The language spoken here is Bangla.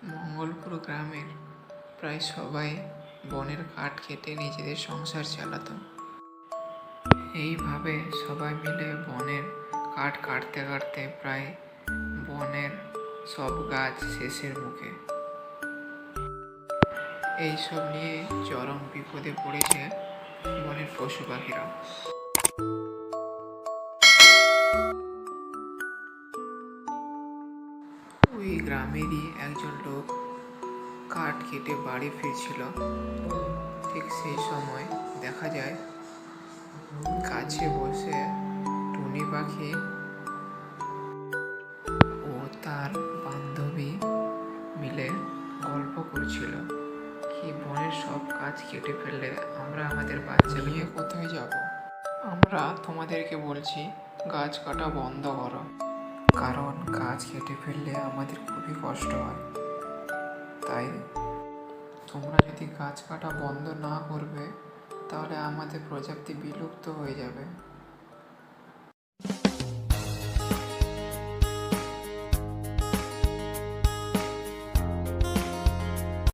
মঙ্গলপুর গ্রামের প্রায় সবাই বনের কাঠ কেটে নিজেদের সংসার চালাতো। এইভাবে সবাই মিলে বনের কাঠ কাটতে কাটতে প্রায় বনের সব গাছ শেষের মুখে। এইসব নিয়ে চরম বিপদে পড়েছে বনের পশু পাখিরা। ওই গ্রামেরই একজন লোক কাঠ কেটে বাড়ি ফিরছিল। ঠিক সেই সময় দেখা যায় গাছে বসে টুনি পাখি ও তার বান্ধবী মিলে গল্প করছিল কি বনের সব গাছ কেটে ফেললে আমরা আমাদের বাচ্চা নিয়ে কোথায় যাব। আমরা তোমাদেরকে বলছি গাছ কাটা বন্ধ করো, কারণ গাছ কেটে ফেললে আমাদের খুবই কষ্ট হয়। তাই তোমরা যদি গাছ কাটা বন্ধ না করবে তাহলে আমাদের প্রজাতি বিলুপ্ত হয়ে যাবে।